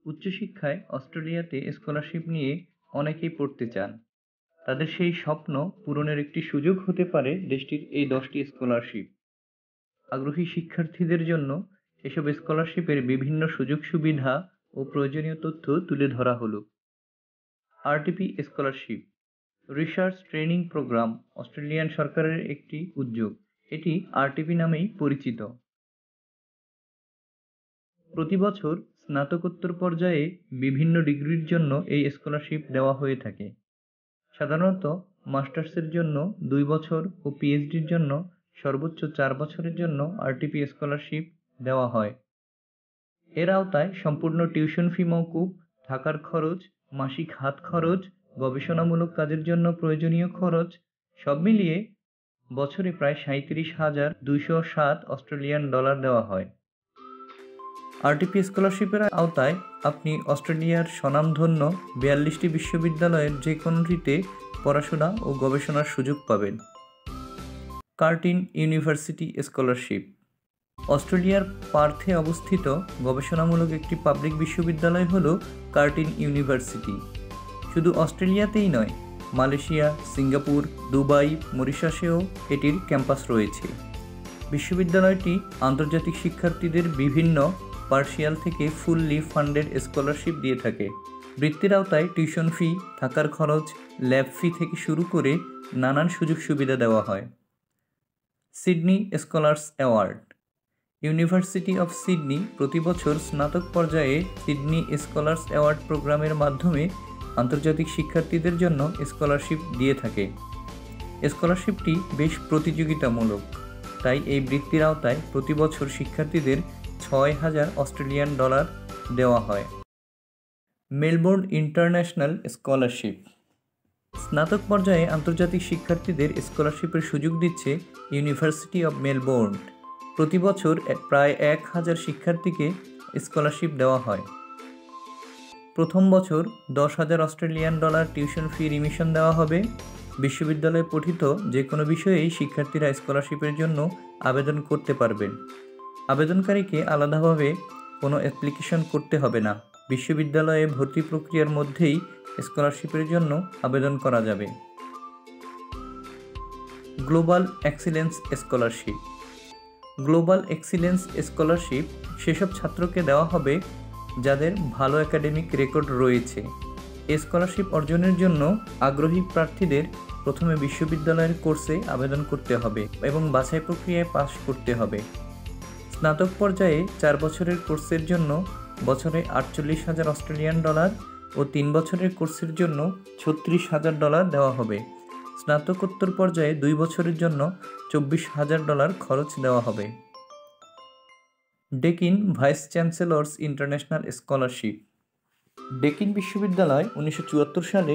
উচ্চশিক্ষায় অস্ট্রেলিয়াতে স্কলারশিপ নিয়ে অনেকেই পড়তে চান। তাদের সেই স্বপ্ন পূরণের একটি সুযোগ হতে পারে দেশটির এই 10টি স্কলারশিপ। আগ্রহী শিক্ষার্থীদের জন্য এসব স্কলারশিপের বিভিন্ন সুযোগ সুবিধা ও প্রয়োজনীয় তথ্য তুলে ধরা হলো। RTP scholarship research training program Australian সরকারের একটি উদ্যোগ। এটি আরটিপি নামেই পরিচিত। প্রতি বছর স্নাতকোত্তর পর্যায়ে বিভিন্ন ডিগ্রির জন্য এই স্কলারশিপ দেওয়া হয়ে থাকে। সাধারণত মাস্টার্সের জন্য 2 বছর ও পিএইচডির জন্য সর্বোচ্চ 4 বছরের জন্য আরটিপি স্কলারশিপ দেওয়া হয়। এর আওতায় সম্পূর্ণ টিউশন ফি মওকুফ, থাকার খরচ, মাসিক হাত খরচ, গবেষণামূলক কাজের জন্য প্রয়োজনীয় খরচ সব মিলিয়ে বছরে প্রায় 37,207 অস্ট্রেলিয়ান ডলার দেওয়া হয়। আরটিপি স্কলারশিপের আওতায় আপনি অস্ট্রেলিয়ার স্বনামধন্য 42টি বিশ্ববিদ্যালয়ের যে কোনোটিতে পড়াশোনা ও গবেষণার সুযোগ পাবেন। কার্টিন ইউনিভার্সিটি স্কলারশিপ অস্ট্রেলিয়ার পার্থে অবস্থিত গবেষণামূলক একটি পাবলিক বিশ্ববিদ্যালয় হল কার্টিন ইউনিভার্সিটি। শুধু অস্ট্রেলিয়াতেই নয়, মালয়েশিয়া, সিঙ্গাপুর, দুবাই, মরিশাসেও এটির ক্যাম্পাস রয়েছে। বিশ্ববিদ্যালয়টি আন্তর্জাতিক শিক্ষার্থীদের বিভিন্ন পার্শিয়াল থেকে ফুললি ফান্ডেড স্কলারশিপ দিয়ে থাকে। বৃত্তির আওতায় টিউশন ফি, থাকার খরচ, ল্যাব ফি থেকে শুরু করে নানান সুযোগ সুবিধা দেওয়া হয়। Sydney scholars award university of Sydney প্রতি বছর স্নাতক পর্যায়ে সিডনি স্কলার্স অ্যাওয়ার্ড প্রোগ্রামের মাধ্যমে আন্তর্জাতিক শিক্ষার্থীদের জন্য স্কলারশিপ দিয়ে থাকে। স্কলারশিপটি বেশ প্রতিযোগিতামূলক, তাই এই বৃত্তির আওতায় প্রতি বছর শিক্ষার্থীদের 6,000 অস্ট্রেলিয়ান ডলার দেওয়া হয়। মেলবোর্ন ইন্টারন্যাশনাল স্কলারশিপ স্নাতক পর্যায়ে আন্তর্জাতিক শিক্ষার্থীদের স্কলারশিপের সুযোগ দিচ্ছে ইউনিভার্সিটি অব মেলবোর্ন। প্রতি বছর প্রায় 1,000 শিক্ষার্থীকে স্কলারশিপ দেওয়া হয়। প্রথম বছর 10,000 Australian dollar tuition fee remission দেওয়া হবে। বিশ্ববিদ্যালয়ে পঠিত যে কোনো বিষয়েই শিক্ষার্থীরা স্কলারশিপের জন্য আবেদন করতে পারবেন। আবেদনকারীকে আলাদাভাবে কোনো অ্যাপ্লিকেশন করতে হবে না। বিশ্ববিদ্যালয়ে ভর্তি প্রক্রিয়ার মধ্যেই স্কলারশিপের জন্য আবেদন করা যাবে। Global excellence scholarship global excellence scholarship সেসব ছাত্রকে দেওয়া হবে যাদের ভালো একাডেমিক রেকর্ড রয়েছে। এই স্কলারশিপ অর্জনের জন্য আগ্রহী প্রার্থীদের প্রথমে বিশ্ববিদ্যালয়ের কোর্সে আবেদন করতে হবে এবং বাছাই প্রক্রিয়ায় পাস করতে হবে। স্নাতক পর্যায়ে 4 বছরের কোর্সের জন্য বছরে 48,000 অস্ট্রেলিয়ান ডলার ও 3 বছরের কোর্সের জন্য 36,000 ডলার দেওয়া হবে। স্নাতকোত্তর পর্যায়ে 2 বছরের জন্য 24,000 ডলার খরচ দেওয়া হবে। Deakin vice chancellor's international scholarship Deakin বিশ্ববিদ্যালয় 1974 সালে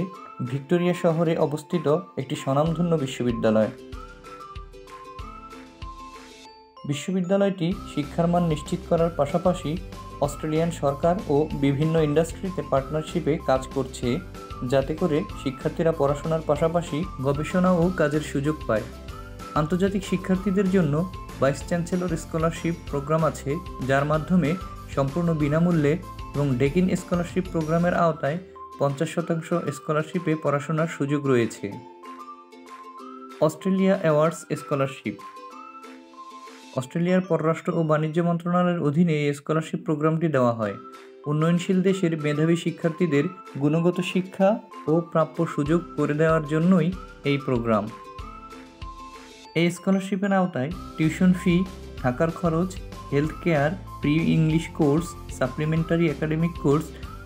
ভিক্টোরিয়া শহরে অবস্থিত একটি স্বনামধন্য বিশ্ববিদ্যালয়। বিশ্ববিদ্যালয়টি শিক্ষার মান নিশ্চিত করার পাশাপাশি অস্ট্রেলিয়ান সরকার ও বিভিন্ন ইন্ডাস্ট্রিতে পার্টনারশিপে কাজ করছে, যাতে করে শিক্ষার্থীরা পড়াশোনার পাশাপাশি গবেষণা ও কাজের সুযোগ পায়। আন্তর্জাতিক শিক্ষার্থীদের জন্য ভাইস চ্যান্সেলর স্কলারশিপ প্রোগ্রাম আছে, যার মাধ্যমে সম্পূর্ণ বিনামূল্যে এবং ডেকিন স্কলারশিপ প্রোগ্রামের আওতায় 50% স্কলারশিপে পড়াশোনার সুযোগ রয়েছে। অস্ট্রেলিয়া অ্যাওয়ার্ডস স্কলারশিপ অস্ট্রেলিয়ার পররাষ্ট্র ও বাণিজ্য মন্ত্রণালয়ের অধীনে এই স্কলারশিপ প্রোগ্রামটি দেওয়া হয়। উন্নয়নশীল দেশের মেধাবী শিক্ষার্থীদের গুণগত শিক্ষা ও প্রাপ্য সুযোগ করে দেওয়ার জন্যই এই প্রোগ্রাম। এই স্কলারশিপের আওতায় টিউশন ফি, থাকার খরচ, health care, pre English course, supplementary academic course,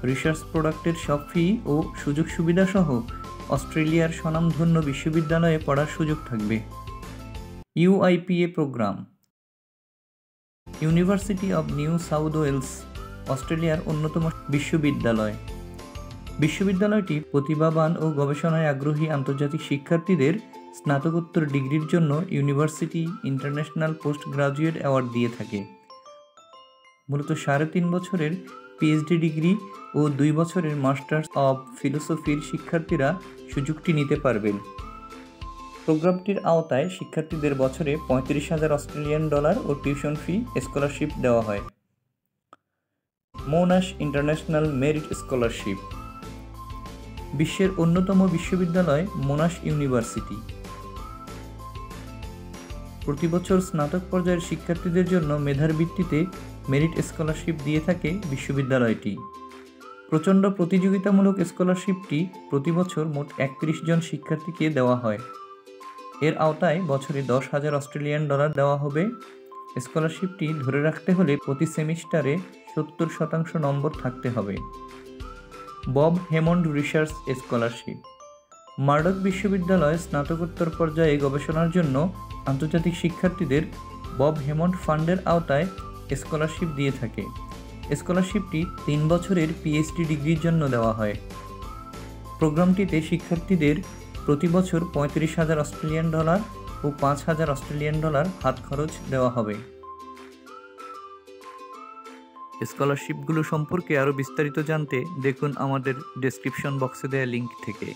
research প্রোডাক্টের সব ফি ও সুযোগ সুবিধা সহ অস্ট্রেলিয়ার স্বনামধন্য বিশ্ববিদ্যালয়ে পড়ার সুযোগ থাকবে। UIPA programme university of New South Wales অস্ট্রেলিয়ার অন্যতম বিশ্ববিদ্যালয়। বিশ্ববিদ্যালয়টি প্রতিভাবান ও গবেষণায় আগ্রহী আন্তর্জাতিক শিক্ষার্থীদের স্নাতকোত্তর ডিগ্রির জন্য university international post graduate award দিয়ে থাকে। মূলত 3.5 বছরের পিএইচডি ডিগ্রি ও 2 বছরের মাস্টার্স অব ফিলোসফির শিক্ষার্থীরা সুযোগটি নিতে পারবেন। প্রোগ্রামটির আওতায় শিক্ষার্থীদের বছরে 35,000 অস্ট্রেলিয়ান ডলার ও টিউশন ফি স্কলারশিপ দেওয়া হয়। মোনাশ ইন্টারন্যাশনাল মেরিট স্কলারশিপ বিশ্বের অন্যতম বিশ্ববিদ্যালয় মোনাশ ইউনিভার্সিটি। প্রতি বছর স্নাতক পর্যায়ের শিক্ষার্থীদের জন্য মেধার ভিত্তিতে মেরিট স্কলারশিপ দিয়ে থাকে বিশ্ববিদ্যালয়টি। প্রচণ্ড প্রতিযোগিতামূলক স্কলারশিপটি প্রতি বছর মোট ৩১ জন শিক্ষার্থীকে দেওয়া হয়। এর আওতায় বছরে $10,000 দেওয়া হবে। স্কলারশিপটি ধরে রাখতে হলে প্রতি সেমিস্টারে 70% নম্বর থাকতে হবে। বব হেমন্ড রিসার্চ স্কলারশিপ মার্ডক বিশ্ববিদ্যালয় স্নাতকোত্তর পর্যায়ে গবেষণার জন্য আন্তর্জাতিক শিক্ষার্থীদের বব হেমন্ড ফান্ডের আওতায় স্কলারশিপ দিয়ে থাকে। স্কলারশিপটি 3 বছরের পিএইচডি ডিগ্রির জন্য দেওয়া হয়। প্রোগ্রামটিতে শিক্ষার্থীদের প্রতি বছর $35,000 ও $5,000 হাত খরচ দেওয়া হবে। স্কলারশিপগুলো সম্পর্কে আরও বিস্তারিত জানতে দেখুন আমাদের ডেসক্রিপশন বক্সে দেওয়া লিঙ্ক থেকে।